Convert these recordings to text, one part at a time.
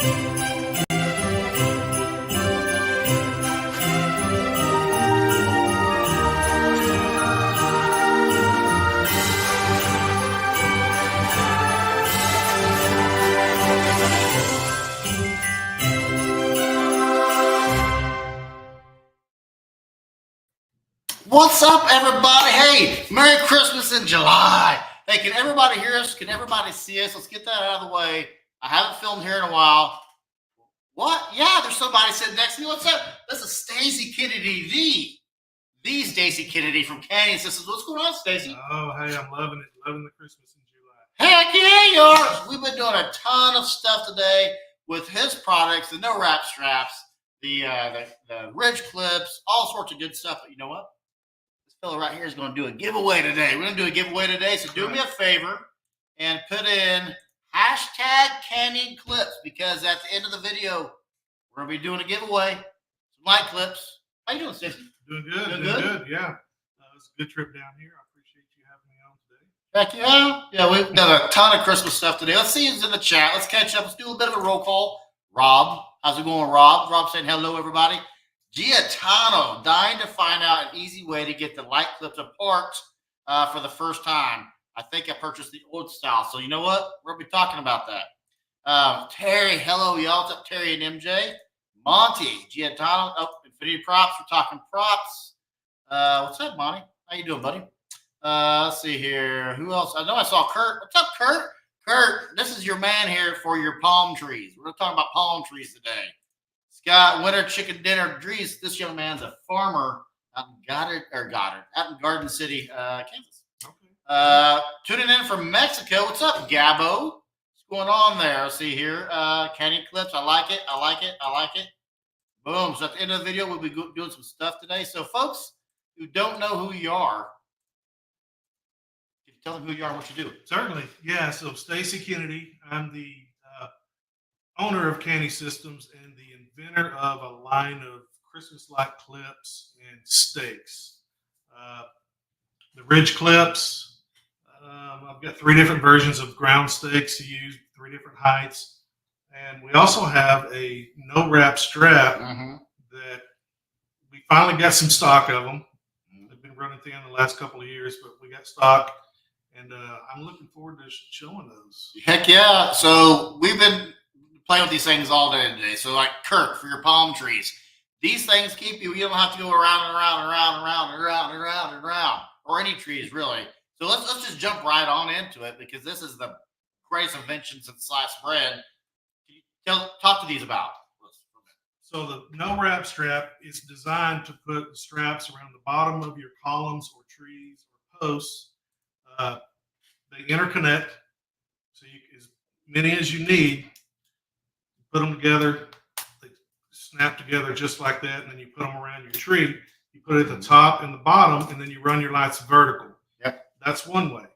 What's up, everybody? Hey, Merry Christmas in July. Hey, can everybody hear us? Can everybody see us? Let's get that out of the way. I haven't filmed here in a while. What? Yeah, there's somebody sitting next to me. What's up? This is Stacy Kennedy, the Stacy Kennedy from Canyon Systems. What's going on, Stacy? Oh, hey, I'm loving it. Loving the Christmas in July. Heck yeah, you are. We've been doing a ton of stuff today with his products, the no wrap straps, the ridge clips, all sorts of good stuff. But you know what? Fellow right here is going to do a giveaway today. We're going to do a giveaway today, so do me a favor and put in hashtag Canyon Clips, because at the end of the video, we're going to be doing a giveaway. Some light clips. How you doing, Stacey? Doing good. Doing good. Yeah. It was a good trip down here. I appreciate you having me on today. Heck yeah. Yeah, we've done a ton of Christmas stuff today. Let's see who's in the chat. Let's catch up. Let's do a bit of a roll call. Rob. How's it going, Rob? Rob saying hello, everybody. Giatano, dying to find out an easy way to get the light clips apart for the first time. I think I purchased the old style. So you know what? We'll be talking about that. Terry, hello, y'all. What's up, Terry and MJ? Monty, Giatano, Infinity Props. We're talking props. What's up, Monty? How you doing, buddy? Let's see here. Who else? I know I saw Kurt. What's up, Kurt? Kurt, this is your man here for your palm trees. We're talking about palm trees today. Scott, winter chicken dinner. Dries, this young man's a farmer out in Garden City, Kansas. Okay. Tuning in from Mexico. What's up, Gabo? What's going on there? Let's see here. Canyon Clips. I like it. I like it. I like it. Boom. So at the end of the video, we'll be doing some stuff today. So folks who don't know who you are, can you tell them who you are and what you do? Certainly. Yeah. So Stacy Kennedy. I'm the owner of Canyon Systems and the inventor of a line of Christmas light clips and stakes. The ridge clips, I've got 3 different versions of ground stakes to use, 3 different heights. And we also have a no wrap strap that we finally got some stock of them. They've been running thin the last couple of years, but we got stock. And I'm looking forward to showing those. Heck yeah. So we've been playing with these things all day today. So like Kurt, for your palm trees, these things keep you don't have to go around and around and around and around and around and around and around, or any trees really. So let's just jump right on into it, because this is the greatest invention since sliced bread. Can you talk to these about? So the no wrap strap is designed to put the straps around the bottom of your columns or trees or posts. They interconnect, so as many as you need. Put them together, they snap together just like that, and then you put them around your tree. You put it at the top and the bottom, and then you run your lights vertical. Yep. That's one way.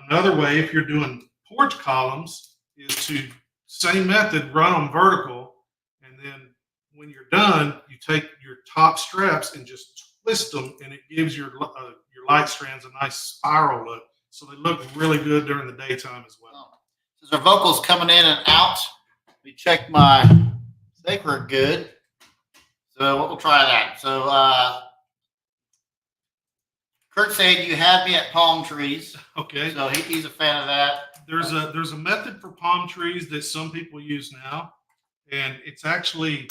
Another way, if you're doing porch columns, is to, same method, run them vertical, and then when you're done, you take your top straps and just twist them, and it gives your light strands a nice spiral look. So they look really good during the daytime as well. So our vocals coming in and out. Let me check my stake. We're good. So we'll try that. So Kurt said you had me at palm trees. Okay. So he's a fan of that. There's a method for palm trees that some people use now, and it's actually,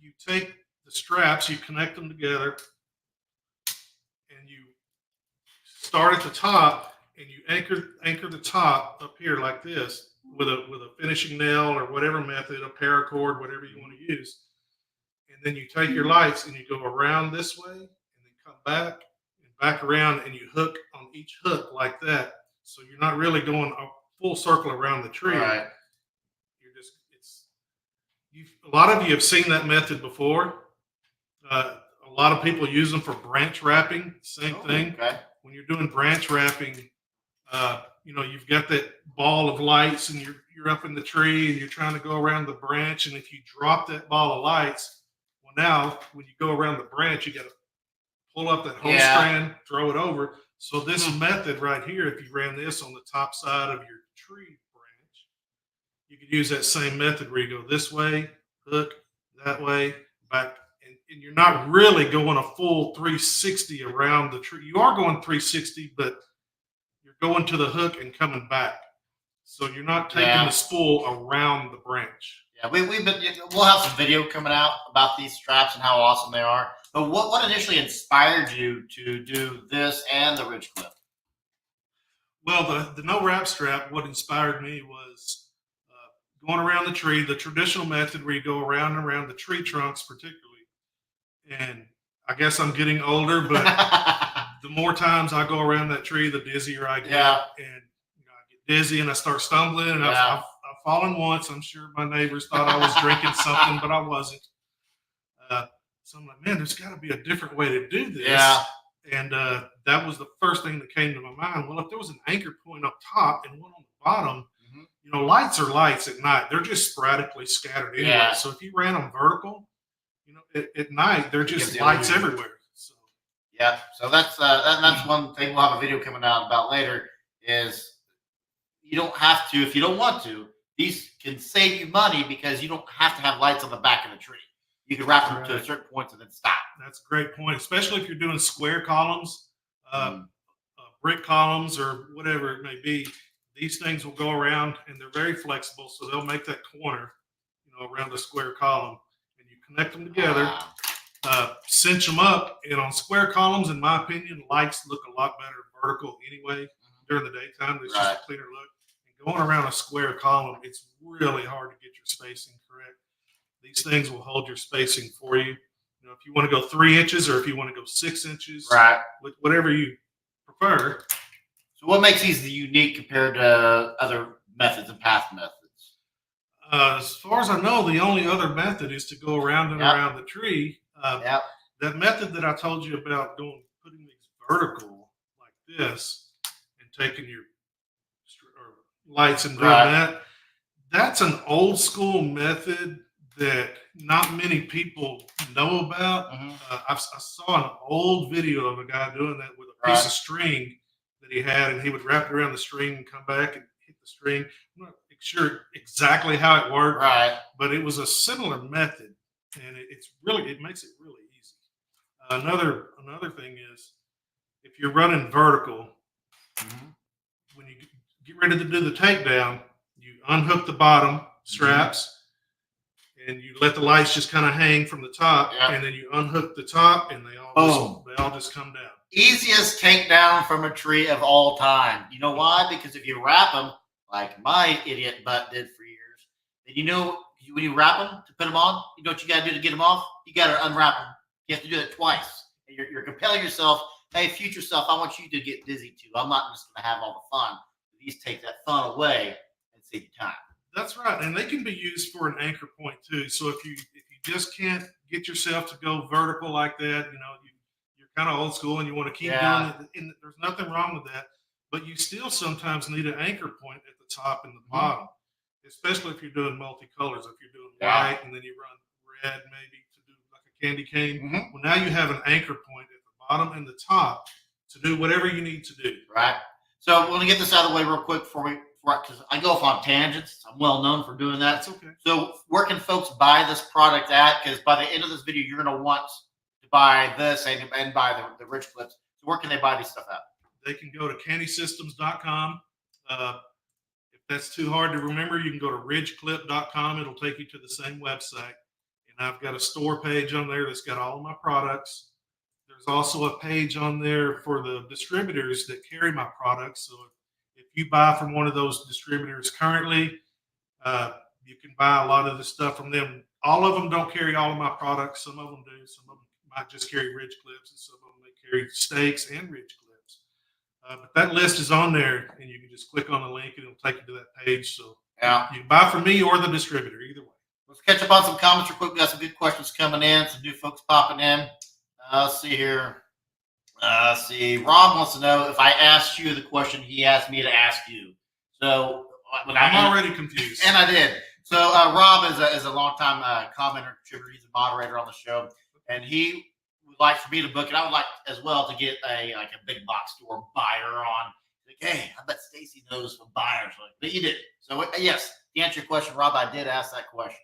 you take the straps, you connect them together, and you start at the top, and you anchor the top up here like this with a finishing nail or whatever method, a paracord, whatever you want to use. And then you take your lights and you go around this way and then come back and back around, and you hook on each hook like that. So you're not really going a full circle around the tree. Right. You're just, a lot of you have seen that method before. A lot of people use them for branch wrapping. Same thing. Okay. When you're doing branch wrapping, you've got that ball of lights, and you're up in the tree, and you're trying to go around the branch. And if you drop that ball of lights, well, now when you go around the branch, you got to pull up that whole strand, throw it over. So this method right here, if you ran this on the top side of your tree branch, you could use that same method where you go this way, hook, that way, back. And you're not really going a full 360 around the tree. You are going 360, but you're going to the hook and coming back. So you're not taking the spool around the branch. Yeah, we'll have some video coming out about these straps and how awesome they are. But what initially inspired you to do this and the ridge clip? Well, the no wrap strap, what inspired me was going around the tree, the traditional method where you go around and around the tree trunks, particularly. And I guess I'm getting older, but the more times I go around that tree, the dizzier I get. Yeah. And I get dizzy and I start stumbling. And I've fallen once. I'm sure my neighbors thought I was drinking something, but I wasn't. So I'm like, man, there's got to be a different way to do this. Yeah. And that was the first thing that came to my mind. Well, if there was an anchor point up top and one on the bottom, lights are lights at night. They're just sporadically scattered anyway. Yeah. So if you ran them vertical, at night, they're just lights everywhere. So. Yeah. So that's one thing we'll have a video coming out about later is you don't have to, if you don't want to, these can save you money because you don't have to have lights on the back of the tree. You can wrap them to a certain point and then stop. That's a great point, especially if you're doing square columns, brick columns, or whatever it may be. These things will go around, and they're very flexible, so they'll make that corner, around the square column, and you connect them together, cinch them up, and on square columns, in my opinion, lights look a lot better vertical anyway during the daytime. It's just a cleaner look. And going around a square column, it's really hard to get your spacing correct. These things will hold your spacing for you. If you want to go 3 inches or if you want to go 6 inches, whatever you prefer. So what makes these unique compared to other methods and past methods? As far as I know, the only other method is to go around and around the tree. That method that I told you about putting these vertical like this and taking your lights and doing that, that's an old school method that not many people know about. I saw an old video of a guy doing that with a piece of string that he had, and he would wrap it around the string and come back and hit the string. I'm not sure exactly how it worked, but it was a similar method, and it makes it really easy. Another thing is, if you're running vertical, when you get ready to do the takedown, you unhook the bottom straps. And you let the lights just kind of hang from the top, and then you unhook the top, and they all just come down. Easiest takedown from a tree of all time. You know why? Because if you wrap them, like my idiot butt did for years, then when you wrap them to put them on, you know what you got to do to get them off? You got to unwrap them. You have to do that twice. And you're compelling yourself, hey, future self, I want you to get dizzy too. I'm not just going to have all the fun. These take that fun away and save you time. That's right, and they can be used for an anchor point too. So if you just can't get yourself to go vertical like that, you're kind of old school and you want to keep doing it, and there's nothing wrong with that. But you still sometimes need an anchor point at the top and the bottom, especially if you're doing multicolors. If you're doing white and then you run red maybe to do like a candy cane. Well, now you have an anchor point at the bottom and the top to do whatever you need to do. Right. So we're going to get this out of the way real quick because I go off on tangents. I'm well known for doing that. That's okay. So where can folks buy this product at? Because by the end of this video, you're going to want to buy this and buy the ridge clips. So where can they buy this stuff at? They can go to candysystems.com. If that's too hard to remember, you can go to ridgeclip.com. It'll take you to the same website. And I've got a store page on there that's got all of my products. There's also a page on there for the distributors that carry my products. So if you buy from one of those distributors currently, you can buy a lot of the stuff from them. All of them don't carry all of my products. Some of them do. Some of them might just carry ridge clips, and some of them they carry stakes and ridge clips. But that list is on there, and you can just click on the link, and it'll take you to that page. So you can buy from me or the distributor, either way. Let's catch up on some comments real quick. We got some good questions coming in, some new folks popping in. Let's see here. Rob wants to know if I asked you the question he asked me to ask you. So I'm already confused. And I did. So Rob is a longtime commenter, contributor. He's a moderator on the show, and he would like for me to book it. I would like as well to get a big box store buyer on. Like, hey, I bet Stacy knows some buyers. But you did. So yes, To answer your question, Rob, I did ask that question.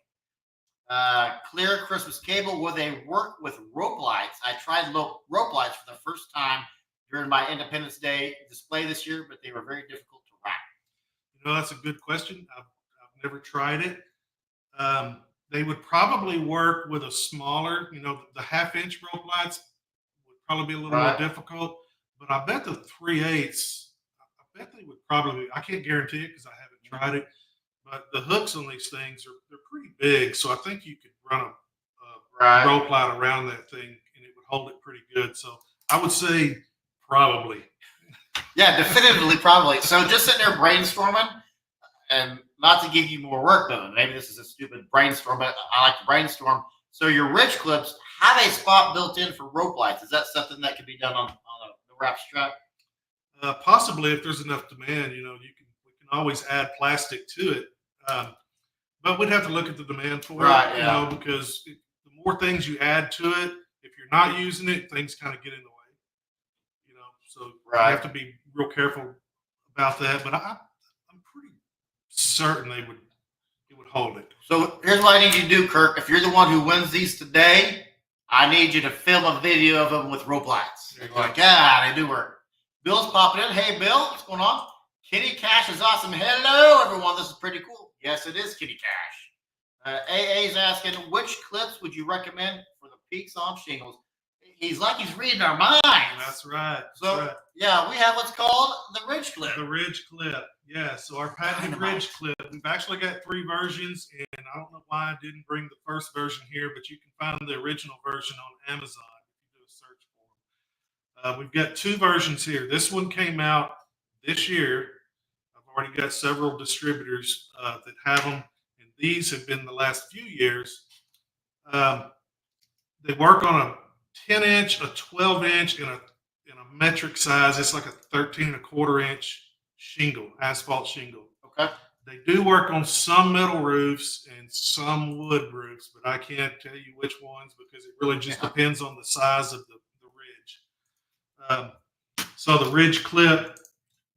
Clear Christmas cable. Will they work with rope lights? I tried rope lights for the first time during my Independence Day display this year, but they were very difficult to wrap. You know, that's a good question. I've never tried it. They would probably work with a smaller, you know, the 1/2-inch rope lights would probably be a little more difficult. But I bet the 3/8, I bet they would probably. I can't guarantee it because I haven't tried it. But the hooks on these things they're pretty big, so I think you could run a rope light around that thing and it would hold it pretty good. So I would say probably. Yeah, definitively, probably. So just sitting there brainstorming, and not to give you more work, though. Maybe this is a stupid brainstorm, but I like to brainstorm. So your ridge clips have a spot built in for rope lights. Is that something that can be done on the wrap strap? Possibly, if there's enough demand, you know, we can always add plastic to it. But we'd have to look at the demand for it, you know, because the more things you add to it, if you're not using it, things kind of get in the way, you know. So you have to be real careful about that. But I'm pretty certain it would hold it. So here's what I need you to do, Kirk. If you're the one who wins these today, I need you to film a video of them with rope lights. You're like, yeah, they do work. Bill's popping in. Hey, Bill, what's going on? Kitty Cash is awesome. Hello, everyone. This is pretty cool. Yes, it is Kitty Cash. AA's asking, which clips would you recommend for the peaks on shingles? He's like he's reading our minds. That's right. Yeah, we have what's called the ridge clip. The ridge clip. Yeah, so our patented ridge clip. We've actually got 3 versions, and I don't know why I didn't bring the first version here, but you can find the original version on Amazon if you do a search for them. We've got 2 versions here. This one came out this year. I've already got several distributors that have them, and these have been the last few years. They work on a 10-inch, a 12-inch, and a metric size. It's like a 13.25-inch shingle, asphalt shingle. Okay. They do work on some metal roofs and some wood roofs, but I can't tell you which ones because it really just depends on the size of the ridge. So the ridge clip,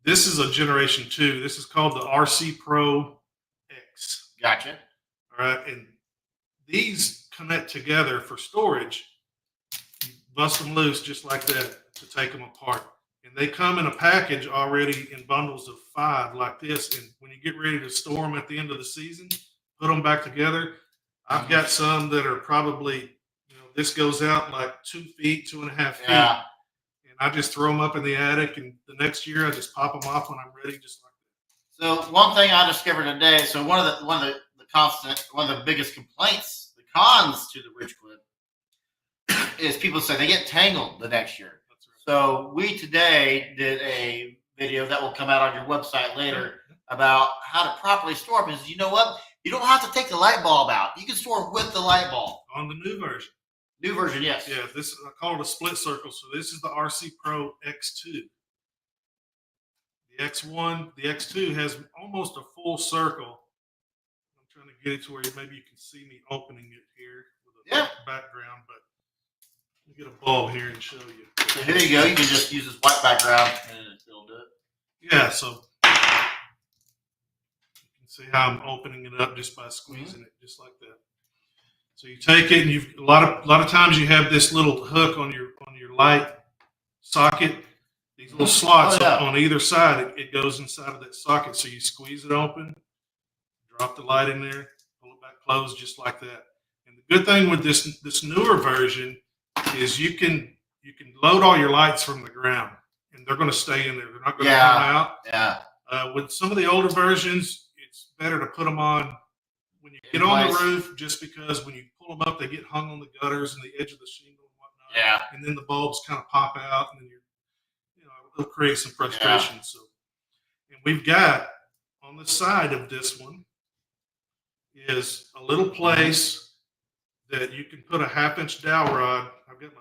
this is a generation 2. This is called the RC Pro X. Gotcha. All right, and these connect together for storage. You bust them loose just like that to take them apart. And they come in a package already in bundles of 5 like this. And when you get ready to store them at the end of the season, put them back together. I've got some that are probably, you know, this goes out like 2 feet, 2.5 feet. Yeah. And I just throw them up in the attic. And the next year I just pop them off when I'm ready, just like that. So one thing I discovered today, so one of the biggest complaints, the cons to the ridge clip is people say they get tangled the next year. So we today did a video that will come out on your website later about how to properly store them. Because you know what? You don't have to take the light bulb out. You can store with the light bulb. On the new version. New version, yes. Yeah, this I call it a split circle. So this is the RC Pro X2. The X1, the X2 has almost a full circle. I'm trying to get it to where maybe you can see me opening it here with a background, but let me get a bulb here and show you. So here you go. You can just use this white background and it'll do it. Yeah, so you can see how I'm opening it up just by squeezing it, just like that. So you take it, and you've a lot of times you have this little hook on your light socket. These little slots on either side. It goes inside of that socket. So you squeeze it open, drop the light in there, pull it back closed, just like that. And the good thing with this newer version is you can load all your lights from the ground, and they're going to stay in there. They're not going to come out. Yeah. With some of the older versions, it's better to put them on when you get on the roof, just because when you pull them up, they get hung on the gutters and the edge of the shingle and whatnot. Yeah. And then the bulbs kind of pop out, and then it'll create some frustration. Yeah. So, and we've got on the side of this one is a little place that you can put a 1/2-inch dowel rod. I got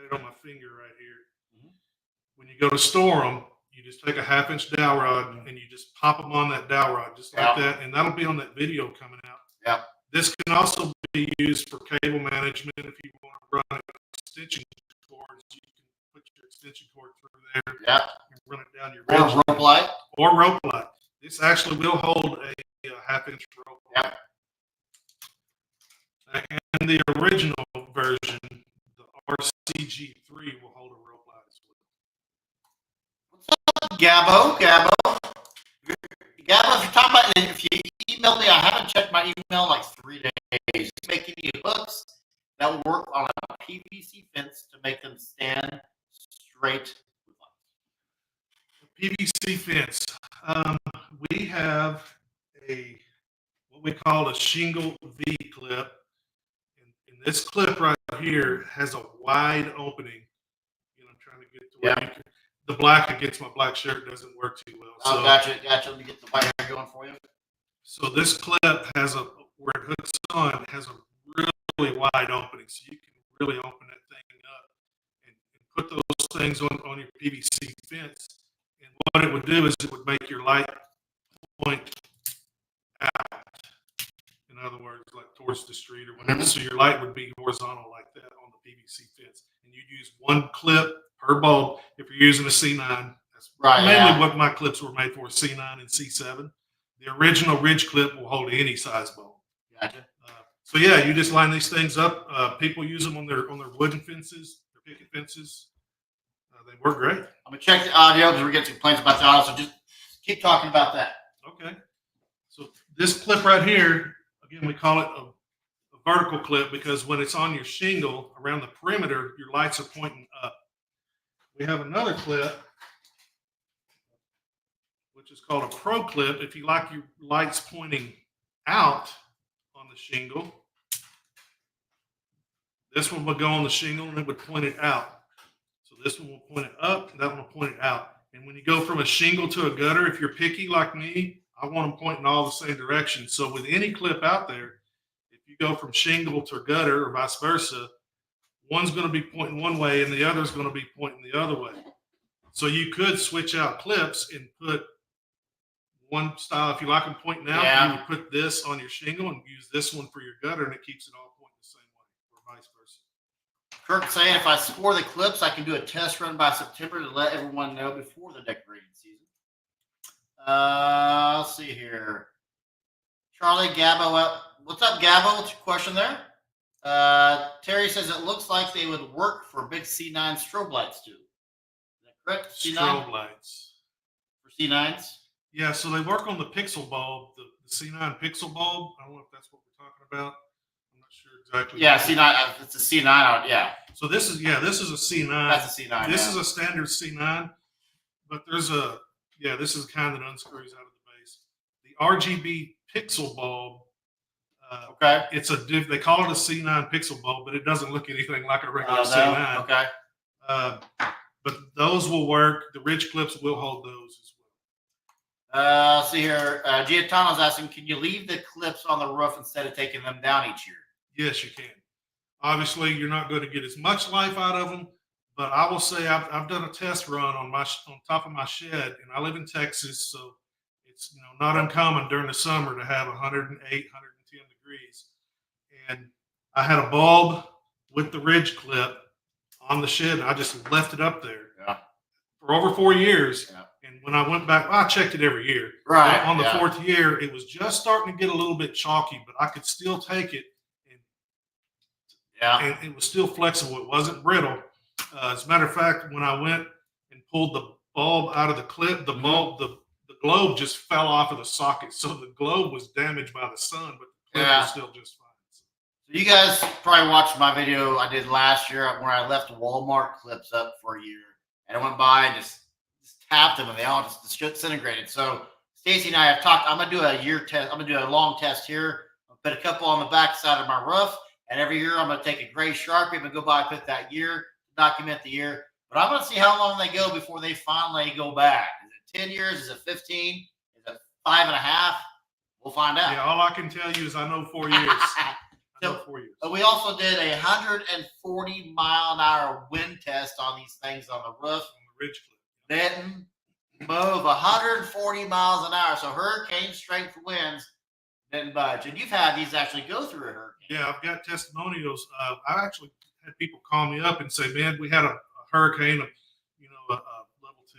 it on my finger right here. When you go to store them, you just take a 1/2-inch dowel rod and you just pop them on that dowel rod, just like that, and that'll be on that video coming out. Yeah. This can also be used for cable management if you want to run extension cords. You can put your extension cord through there. Yeah. And run it down your or rope light. Or rope light. This actually will hold a a half-inch roll. Yep. And the original version, the RCG3, will hold a rope light as well. Gabbo, if you're talking about, if you email me, I haven't checked my email in like 3 days. Just making you hooks that will work on a PVC fence to make them stand straight. PVC fence. We have what we call a shingle V clip. And this clip right here has a wide opening. I'm trying to get to where the black against my black shirt doesn't work too well. Oh, so, gotcha. Let me get the white hair going for you. So this clip has where it hooks on, has a really wide opening, so you can really open that thing up and put those things on your PVC fence. And what it would do is it would make your light point out. In other words, like towards the street or whatever. So your light would be horizontal like that on the PVC fence. And you use one clip per bulb. If you're using a C9, that's mainly what my clips were made for, C9 and C7. The original ridge clip will hold any size bulb. Gotcha. So yeah, you just line these things up. People use them on their wooden fences, their picket fences. They work great. I'm gonna check the audio because we're getting complaints about the audio. So just keep talking about that. Okay. So this clip right here, again, we call it a vertical clip because when it's on your shingle around the perimeter, your lights are pointing up. We have another clip, which is called a pro clip. If you like your lights pointing out on the shingle, this one will go on the shingle and it would point it out. So this one will point it up, and that one will point it out. And when you go from a shingle to a gutter, if you're picky like me, I want them pointing all the same direction. So with any clip out there, if you go from shingle to gutter or vice versa, one's going to be pointing one way and the other's going to be pointing the other way. So you could switch out clips and put one style. If you like them pointing out, you would put this on your shingle and use this one for your gutter, and it keeps it all pointing the same way, or vice versa. Kirk saying if I score the clips, I can do a test run by September to let everyone know before the decorating season. Let's see here. Charlie Gabbo, what's up, Gabbo? What's your question there? Terry says it looks like they would work for big C9 strobe lights too. Is that correct? C9? Strobe lights. For C9s? Yeah, so they work on the pixel bulb, the C9 pixel bulb. I don't know if that's what we're talking about. I'm not sure exactly. Yeah, C9. It's a C9. Yeah. So this is a C9. That's a C9. This is a standard C9, but there's this is the kind that unscrews out of the base. The RGB pixel bulb. Okay. It's they call it a C9 pixel bulb, but it doesn't look anything like a regular C9. Okay. But those will work. The ridge clips will hold those as well. See here. Giatano's asking, can you leave the clips on the roof instead of taking them down each year? Yes, you can. Obviously, you're not going to get as much life out of them, but I will say I've done a test run on top of my shed, and I live in Texas, so it's not uncommon during the summer to have 108, 110 degrees. And I had a bulb with the ridge clip on the shed, and I just left it up there for over 4 years. Yeah. And when I went back, I checked it every year. Right. On the fourth year, it was just starting to get a little bit chalky, but I could still take it. And it was still flexible. It wasn't brittle. As a matter of fact, when I went and pulled the bulb out of the clip, the globe just fell off of the socket. So the globe was damaged by the sun, but the clip was still just fine. So you guys probably watched my video I did last year where I left Walmart clips up for a year. And I went by and just tapped them, and they all just disintegrated. So Stacy and I have talked. I'm going to do a year test. I'm going to do a long test here. I'll put a couple on the back side of my roof. And every year I'm going to take a gray Sharpie. I'm going to go by and put that year, document the year. But I'm going to see how long they go before they finally go back. Is it 10 years? Is it 15? Is it 5.5? We'll find out. Yeah, all I can tell you is I know 4 years. I know 4 years. But we also did a 140-mile-an-hour wind test on these things on the roof. On the ridge clip. Didn't move 140 miles an hour. So hurricane strength winds didn't budge. And you've had these actually go through a hurricane. Yeah, I've got testimonials. I actually had people call me up and say, "Man, we had a hurricane, a level 2,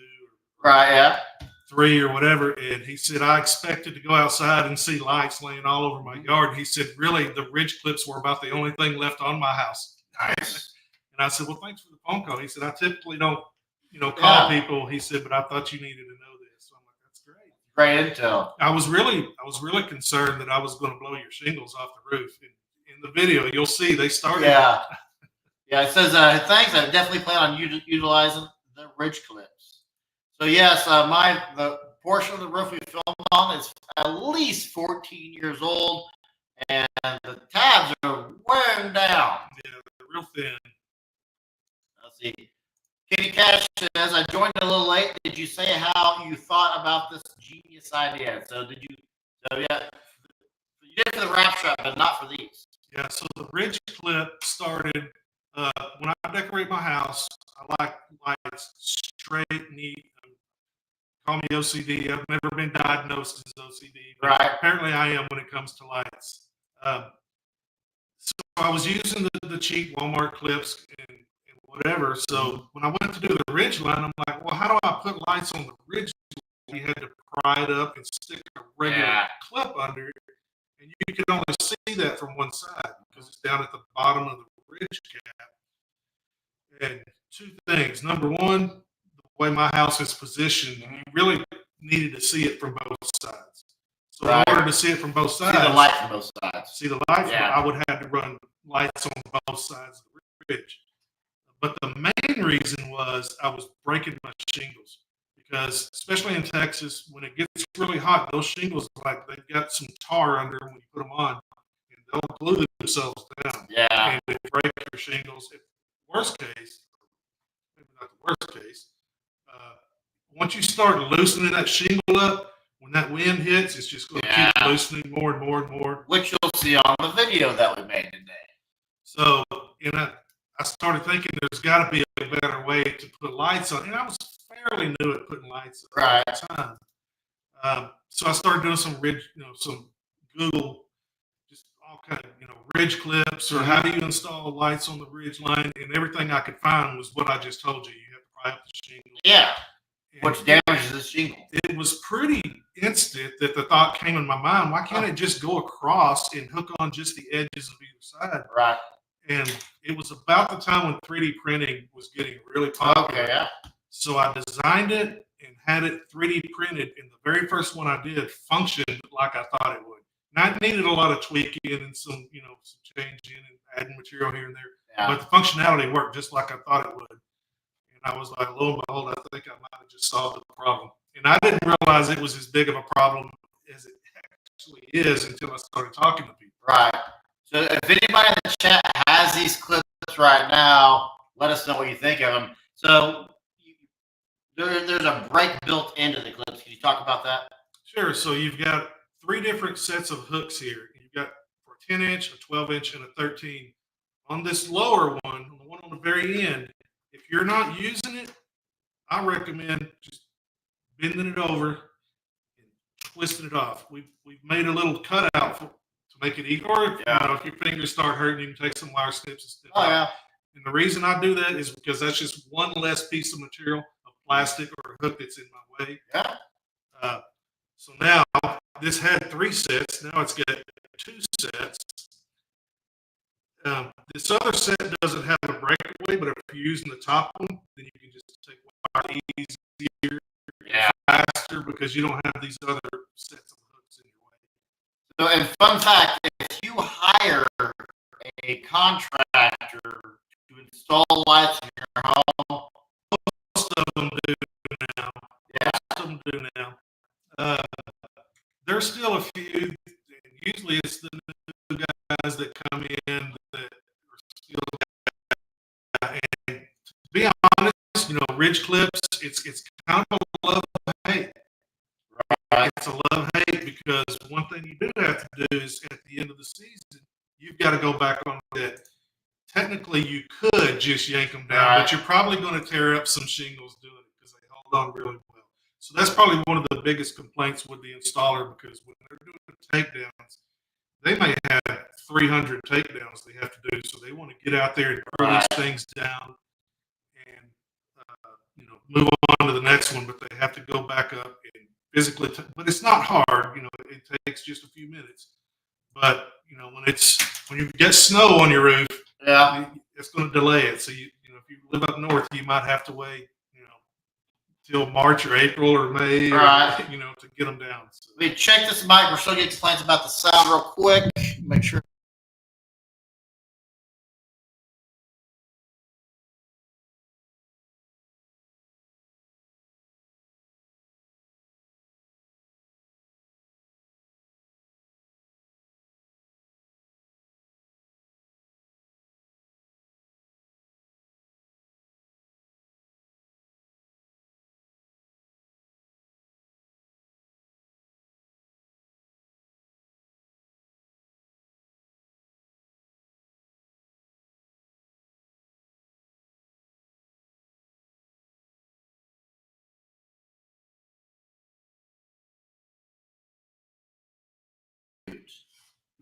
right? Yeah, 3 or whatever. And he said, I expected to go outside and see lights laying all over my yard. And he said, really, the ridge clips were about the only thing left on my house. Nice. And I said, well, thanks for the phone call. He said, I typically don't, call people. He said, but I thought you needed to know this. So I'm like, that's great. Great intel. I was really concerned that I was going to blow your shingles off the roof. And in the video, you'll see they started. Yeah. Yeah, it says, thanks. I definitely plan on utilizing the ridge clips. So yes, the portion of the roof we filmed on is at least 14 years old, and the tabs are wearing down. Yeah, they're real thin. Let's see. Kitty Cash says, I joined a little late. Did you say how you thought about this genius idea? So did you? So yeah, you did it for the wrap strap, but not for these. Yeah. So the ridge clip started when I decorate my house. I like lights straight, neat. Call me OCD. I've never been diagnosed as OCD, but right. Apparently I am when it comes to lights. So I was using the cheap Walmart clips and whatever. So when I went to do the ridge line, I'm like, well, how do I put lights on the ridge line? You had to pry it up and stick a regular clip under it, and you could only see that from one side because it's down at the bottom of the ridge cap. And two things. Number one, the way my house is positioned, you really needed to see it from both sides. So in order to see it from both sides, see the light from both sides. I would have to run lights on both sides of the ridge. But the main reason was I was breaking my shingles because, especially in Texas, when it gets really hot, those shingles, like they've got some tar under them when you put them on, and they'll glue themselves down. Yeah. And they break your shingles. Worst case, maybe not the worst case, once you start loosening that shingle up, when that wind hits, it's just going to keep loosening more and more and more. Which you'll see on the video that we made today. So, I started thinking there's got to be a better way to put lights on. And I was fairly new at putting lights on at the time. So I started doing some some Google, just all kind of, ridge clips or how do you install lights on the ridge line. And everything I could find was what I just told you. You have to pry up the shingle. Yeah. Which damages the shingle. It was pretty instant that the thought came in my mind, why can't it just go across and hook on just the edges of either side? Right. And it was about the time when 3D printing was getting really popular. Okay, yeah. So I designed it and had it 3D printed, and the very first one I did functioned like I thought it would. And I needed a lot of tweaking and some, some changing and adding material here and there. Yeah. But the functionality worked just like I thought it would. And I was like, lo and behold, I think I might have just solved the problem. And I didn't realize it was as big of a problem as it actually is until I started talking to people. Right. So if anybody in the chat has these clips right now, let us know what you think of them. So there's a brake built into the clips. Can you talk about that? Sure. So you've got 3 different sets of hooks here. You've got for a 10-inch, a 12-inch, and a 13. On this lower one, the one on the very end, if you're not using it, I recommend just bending it over and twisting it off. We've made a little cutout to make it easy. Or if your fingers start hurting, you can take some wire snips and snip it off. And the reason I do that is because that's just one less piece of material, of plastic or a hook that's in my way. Yeah. So now this had 3 sets. Now it's got 2 sets. This other set doesn't have a breakaway, but if you're using the top one, then you can just take wire easier, faster, because you don't have these other sets of hooks in your way. So, and fun fact, if you hire a contractor to install lights in your home, most of them do now. Yeah, most of them do now. There's still a few. Usually, it's the new guys that come in that are still. And to be honest, ridge clips, it's kind of a love-hate. Right. It's a love-hate because one thing you do have to do is at the end of the season, you've got to go back on that. Technically, you could just yank them down, but you're probably going to tear up some shingles doing it because they hold on really well. So that's probably one of the biggest complaints with the installer, because when they're doing takedowns, they may have 300 takedowns they have to do. So they want to get out there and throw these things down and move on to the next one, but they have to go back up and physically. But it's not hard. It takes just a few minutes. But when you get snow on your roof, Yeah. it's going to delay it. So if you live up north, you might have to wait till March or April or May, Right. to get them down. So. Let me check this mic. We're still getting complaints about the sound real quick. Make sure.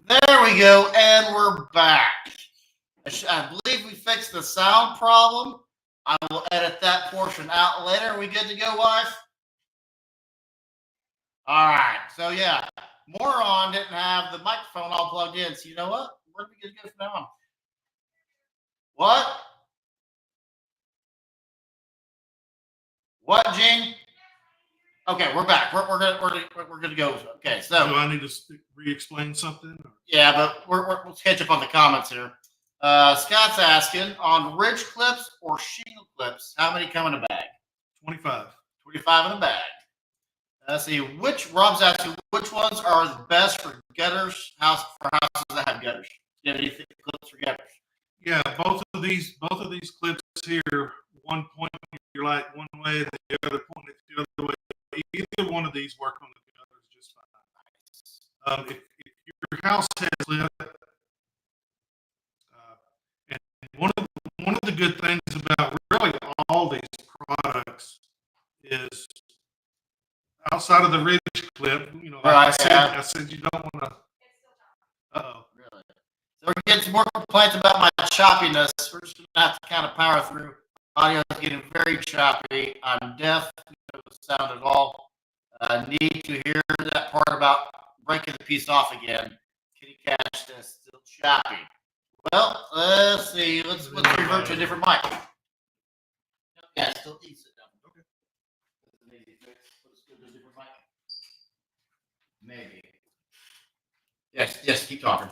There we go, and we're back. I believe we fixed the sound problem. I will edit that portion out later. Are we good to go, wife? All right. So, yeah, Moron didn't have the microphone all plugged in. So, you know what? We're going to be good to go from now on. What? What, Gene? Okay, we're back. We're gonna go. Okay, so do I need to re-explain something? Yeah, but we'll catch up on the comments here. Scott's asking on ridge clips or shingle clips, how many come in a bag? 25. 25 in a bag. Let's see. Rob's asking which ones are the best for gutters, houses that have gutters. Do you have any clips for gutters? Yeah, both of these clips here, one point your light one way, the other point it the other way. Either one of these work on the gutters just fine. If your house has lip, and one of the good things about really all these products is outside of the ridge clip, like I said, you don't want to. Really? So we're getting some more complaints about my choppiness. We're just gonna have to kind of power through. Audio is getting very choppy. I'm deaf to the sound at all. I need to hear that part about breaking the piece off again. Can you catch this? Still choppy. Well, let's see. Let's revert to a different mic. Yeah, still easy. Okay. That's an easy fix. Let's go to a different mic. Maybe. Yes, keep talking.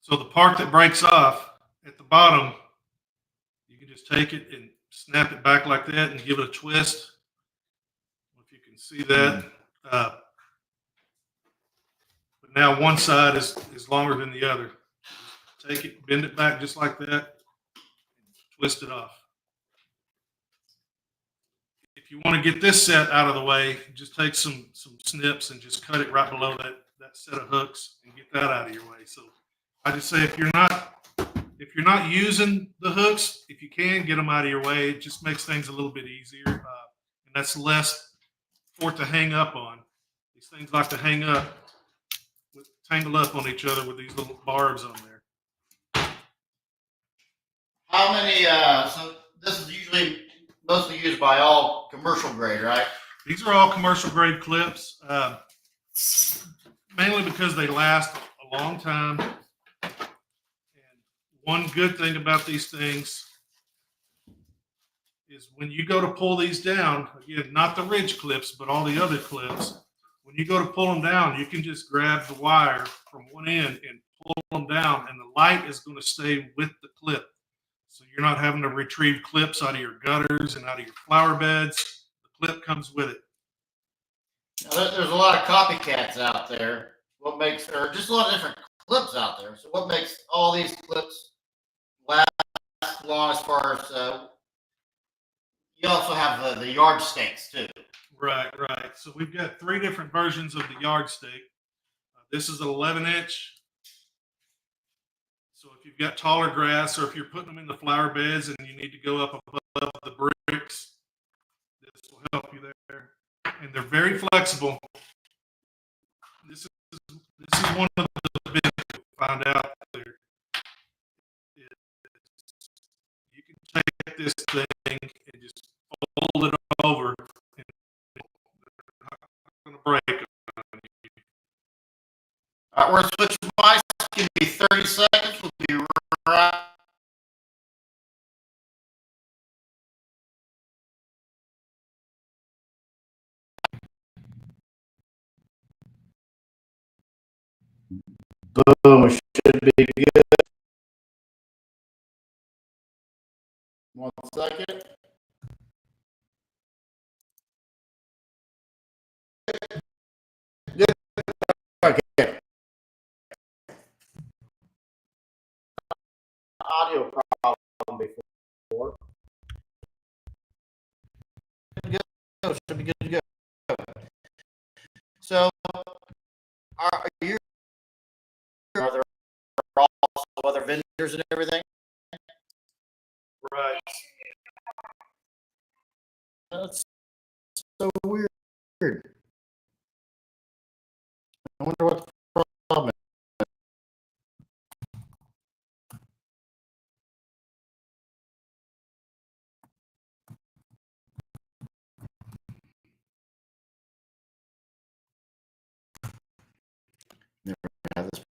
So the part that breaks off at the bottom, you can just take it and snap it back like that and give it a twist. If you can see that. But now one side is longer than the other. Take it, bend it back just like that, twist it off. If you want to get this set out of the way, just take some snips and just cut it right below that set of hooks and get that out of your way. So I just say if you're not using the hooks, if you can get them out of your way, it just makes things a little bit easier, and that's less for it to hang up on. These things like to hang up, tangle up on each other with these little barbs on there. How many? So this is usually mostly used by all commercial grade, right? These are all commercial grade clips, mainly because they last a long time. And one good thing about these things is when you go to pull these down, again, not the ridge clips, but all the other clips, when you go to pull them down, you can just grab the wire from one end and pull them down, and the light is going to stay with the clip. So you're not having to retrieve clips out of your gutters and out of your flower beds. The clip comes with it. Now, there's a lot of copycats out there. Or just a lot of different clips out there. So what makes all these clips last long as far as, you also have the yardsticks too. Right. So we've got 3 different versions of the yardstick. This is an 11-inch. So if you've got taller grass, or if you're putting them in the flower beds and you need to go up above the bricks, this will help you there. And they're very flexible. This is one of the benefits we found out there. You can take All right, we're switching mics. Give me 30 seconds. We'll be right. Boom. It should be good. 1 second. Good. Okay. Audio problem before. Good to go. Should be good to go. So, are there also other vendors and everything? Right. That's so weird. I wonder what the problem is. Never had this